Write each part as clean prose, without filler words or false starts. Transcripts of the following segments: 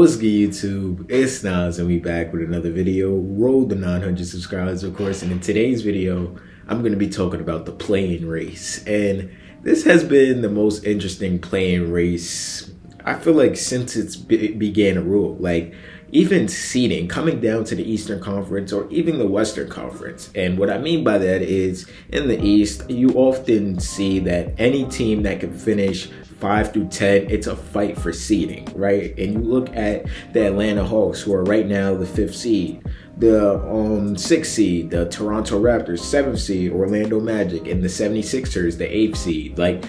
What's good, YouTube? It's Nas, and we back with another video. Roll the 900 subscribers, of course. And in today's video, I'm going to be talking about the play-in race. And this has been the most interesting play-in race, I feel like, since it's began to rule. Like, even seeding, coming down to the Eastern Conference or even the Western Conference. And what I mean by that is, in the East, you often see that any team that can finish 5 through 10, it's a fight for seeding, right? And you look at the Atlanta Hawks, who are right now the 5th seed, the 6th seed, the Toronto Raptors, 7th seed, Orlando Magic, and the 76ers, the 8th seed. Like,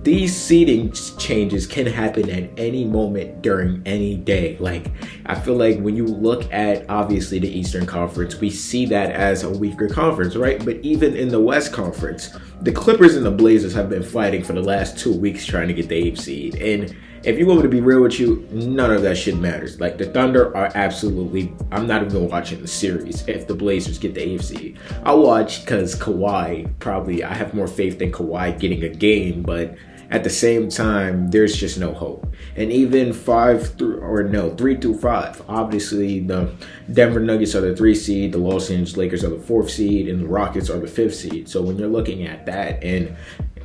these seeding changes can happen at any moment during any day. Like, I feel like when you look at, obviously, the Eastern Conference, we see that as a weaker conference, right? But even in the West Conference, the Clippers and the Blazers have been fighting for the last 2 weeks trying to get the 8th seed. And if you want me to be real with you, none of that shit matters. Like, the Thunder are absolutely, I'm not even watching the series if the Blazers get the 8th seed. I'll watch because Kawhi, probably, I have more faith in Kawhi getting a game, but at the same time, there's just no hope. And even 3 through 5, obviously the Denver Nuggets are the 3 seed, the Los Angeles Lakers are the 4th seed, and the Rockets are the 5th seed. So when you're looking at that, and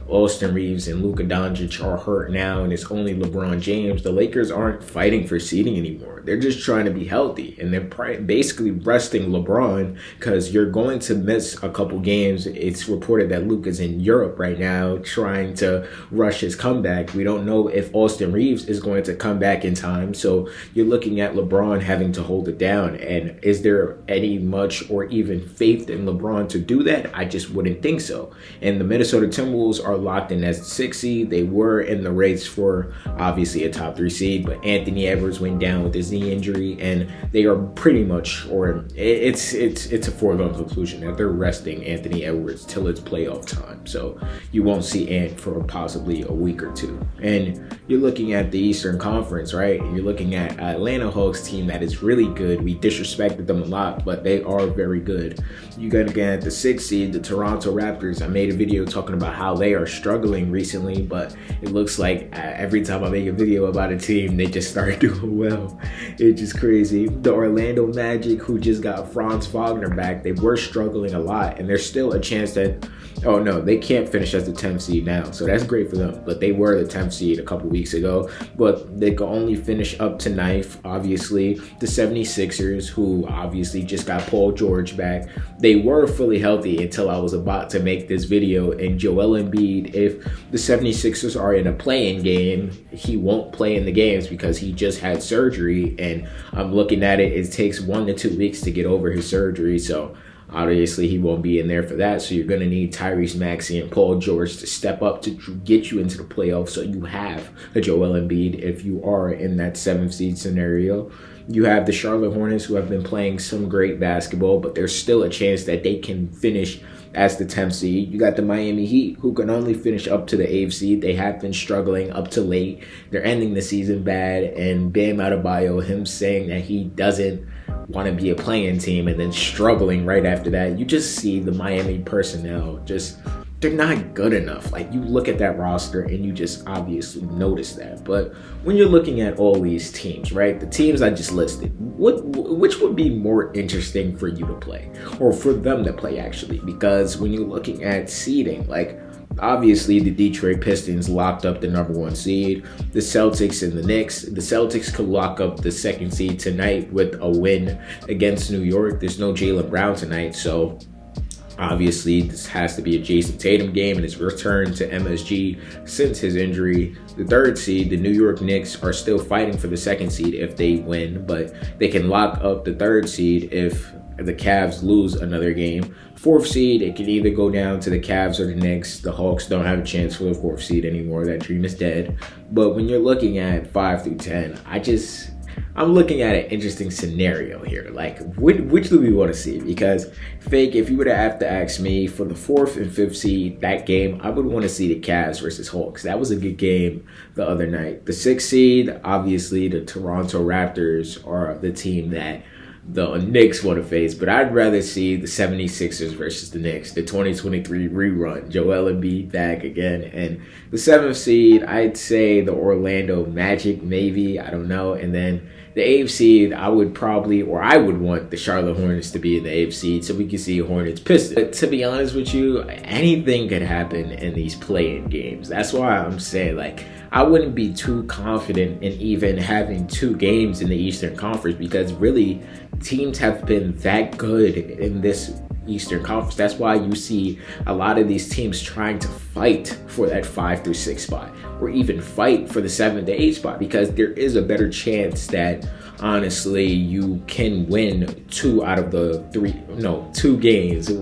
Austin Reeves and Luka Doncic are hurt now, and it's only LeBron James, the Lakers aren't fighting for seeding anymore. They're just trying to be healthy, and they're basically resting LeBron because you're going to miss a couple games. It's reported that Luka's in Europe right now trying to rush his comeback. We don't know if Austin Reeves is going to come back in time, so you're looking at LeBron having to hold it down. And is there any much or even faith in LeBron to do that? I just wouldn't think so. And the Minnesota Timberwolves are locked in as the 6th seed. They were in the race for obviously a top 3 seed, but Anthony Edwards went down with his knee injury, and they are pretty much, or it's a foregone conclusion that they're resting Anthony Edwards till it's playoff time. So you won't see Ant for possibly a week or two. And you're looking at the Eastern Conference, right? You're looking at Atlanta Hawks team that is really good. We disrespected them a lot, but they are very good. You got to get at the 6th seed, the Toronto Raptors. I made a video talking about how they are struggling recently, but it looks like every time I make a video about a team, they just start doing well. It's just crazy. The Orlando Magic, who just got Franz Wagner back, they were struggling a lot, and there's still a chance that, oh no, they can't finish as the 10th seed now, so that's great for them, but they were the 10th seed a couple weeks ago, but they can only finish up to 9th. Obviously, the 76ers, who obviously just got Paul George back, they were fully healthy until I was about to make this video, and Joel Embiid, if the 76ers are in a play-in game, he won't play in the games because he just had surgery, and I'm looking at it, it takes 1 to 2 weeks to get over his surgery, so obviously he won't be in there for that. So you're going to need Tyrese Maxey and Paul George to step up to get you into the playoffs, so you have a Joel Embiid if you are in that 7th seed scenario. You have the Charlotte Hornets, who have been playing some great basketball, but there's still a chance that they can finish as the 10th seed. You got the Miami Heat, who can only finish up to the 8th seed. They have been struggling up to late. They're ending the season bad, and Bam Adebayo, him saying that he doesn't want to be a play-in team and then struggling right after that. You just see the Miami personnel just, they're not good enough. Like, you look at that roster and you just obviously notice that. But when you're looking at all these teams, right, the teams I just listed, which would be more interesting for you to play, or for them to play, actually? Because when you're looking at seeding, like, obviously the Detroit Pistons locked up the number 1 seed, the Celtics and the Knicks. The Celtics could lock up the 2nd seed tonight with a win against New York. There's no Jaylen Brown tonight, so obviously this has to be a Jason Tatum game and his return to MSG since his injury. The 3rd seed, the New York Knicks, are still fighting for the 2nd seed if they win, but they can lock up the 3rd seed if the Cavs lose another game. 4th seed, it can either go down to the Cavs or the Knicks. The Hawks don't have a chance for the 4th seed anymore. That dream is dead. But when you're looking at 5 through 10, I'm looking at an interesting scenario here. Like, which do we want to see? Because, Fake, if you were to have to ask me for the 4th and 5th seed, that game, I would want to see the Cavs versus Hawks. That was a good game the other night. The 6th seed, obviously, the Toronto Raptors are the team that the Knicks want to face, but I'd rather see the 76ers versus the Knicks, the 2023 rerun, Joel Embiid back again. And the 7th seed, I'd say the Orlando Magic, maybe, I don't know. And then the AFC, I would want the Charlotte Hornets to be in the AFC so we can see Hornets Pistons. But to be honest with you, anything could happen in these play-in games. That's why I'm saying, like, I wouldn't be too confident in even having 2 games in the Eastern Conference, because really teams have been that good in this Eastern Conference. That's why you see a lot of these teams trying to fight for that 5 through 6 spot, or even fight for the 7 to 8 spot, because there is a better chance that honestly you can win 2 out of the 2 games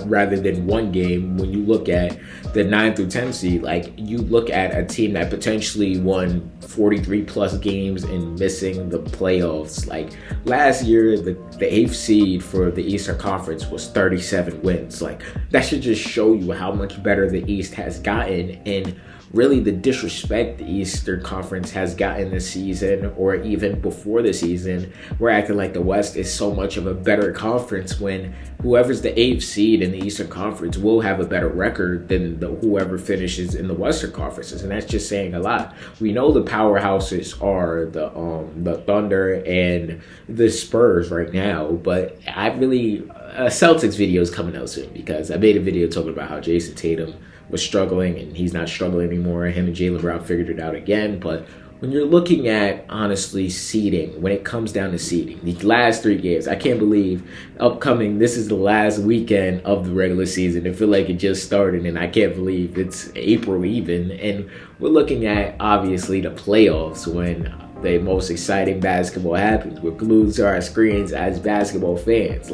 rather than 1 game. When you look at the 9 through 10 seed, like, you look at a team that potentially won 43 plus games and missing the playoffs. Like, last year, the 8th seed for the Eastern Conference was 37 wins. Like, that should just show you how much better the East has gotten, and really the disrespect the Eastern Conference has gotten this season, or even before the season. We're acting like the West is so much of a better conference, when whoever's the 8th seed in the Eastern Conference will have a better record than whoever finishes in the Western Conferences, and that's just saying a lot. We know the powerhouses are the Thunder and the Spurs right now, but I really Celtics video is coming out soon, because I made a video talking about how Jason Tatum was struggling, and he's not struggling anymore. Him and Jaylen Brown figured it out again. But when you're looking at, honestly, seeding, when it comes down to seeding, the last 3 games, I can't believe this is the last weekend of the regular season. I feel like it just started, and I can't believe it's April even. And we're looking at, obviously, the playoffs, when the most exciting basketball happens. We're glued to our screens as basketball fans.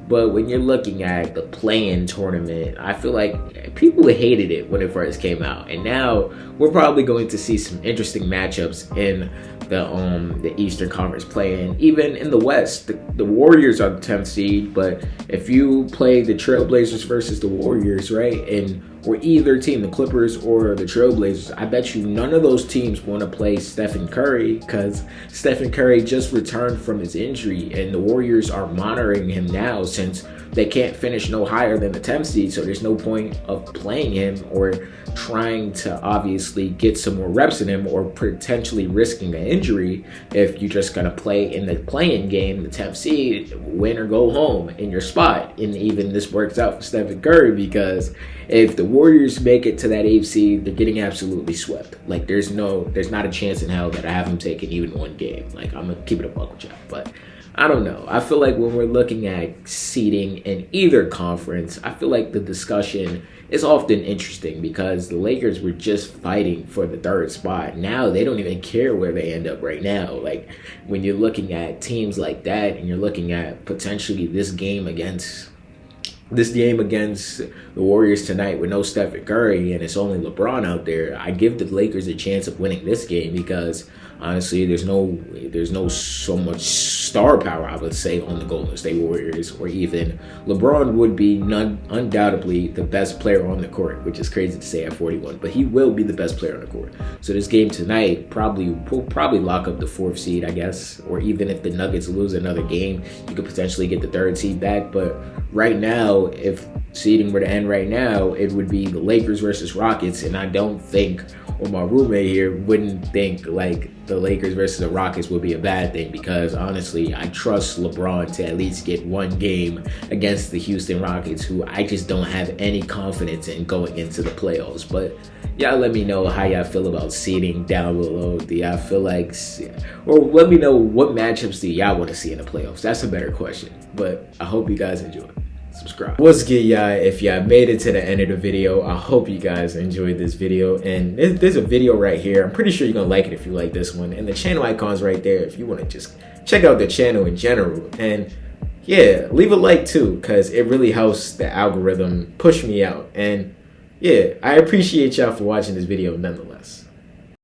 But when you're looking at the play-in tournament, I feel like people hated it when it first came out, and now we're probably going to see some interesting matchups in the Eastern Conference play-in. Even in the West, the Warriors are the 10th seed, but if you play the Trailblazers versus the Warriors, right, or either team, the Clippers or the Trailblazers, I bet you none of those teams want to play Stephen Curry, because Stephen Curry just returned from his injury, and the Warriors are monitoring him now since they can't finish no higher than the 10th seed, so there's no point of playing him or trying to obviously get some more reps in him, or potentially risking an injury if you're just going to play in the play-in game, the 10th seed, win or go home in your spot. And even this works out for Stephen Curry, because if the Warriors make it to that 8th seed, they're getting absolutely swept. Like, there's not a chance in hell that I have them taking even 1 game. Like, I'm going to keep it a buck with y'all. But I don't know. I feel like when we're looking at seeding in either conference, I feel like the discussion is often interesting, because the Lakers were just fighting for the 3rd spot. Now they don't even care where they end up right now. Like, when you're looking at teams like that, and you're looking at potentially this game against the Warriors tonight with no Stephen Curry, and it's only LeBron out there, I give the Lakers a chance of winning this game, because honestly, there's no so much star power, I would say, on the Golden State Warriors, or even LeBron would be undoubtedly the best player on the court, which is crazy to say at 41, but he will be the best player on the court. So this game tonight will probably lock up the 4th seed, I guess, or even if the Nuggets lose another game, you could potentially get the 3rd seed back. But right now, if seeding were to end right now, it would be the Lakers versus Rockets, and I don't think, or my roommate here wouldn't think, like, the Lakers versus the Rockets would be a bad thing, because honestly, I trust LeBron to at least get 1 game against the Houston Rockets, who I just don't have any confidence in going into the playoffs. But y'all let me know how y'all feel about seeding down below. Do y'all feel like, or let me know what matchups do y'all want to see in the playoffs? That's a better question. But I hope you guys enjoy. Subscribe. What's good, y'all? If y'all made it to the end of the video, I hope you guys enjoyed this video. And there's a video right here. I'm pretty sure you're gonna like it if you like this one. And the channel icon's right there if you want to just check out the channel in general. And yeah, leave a like too, because it really helps the algorithm push me out. And yeah, I appreciate y'all for watching this video nonetheless.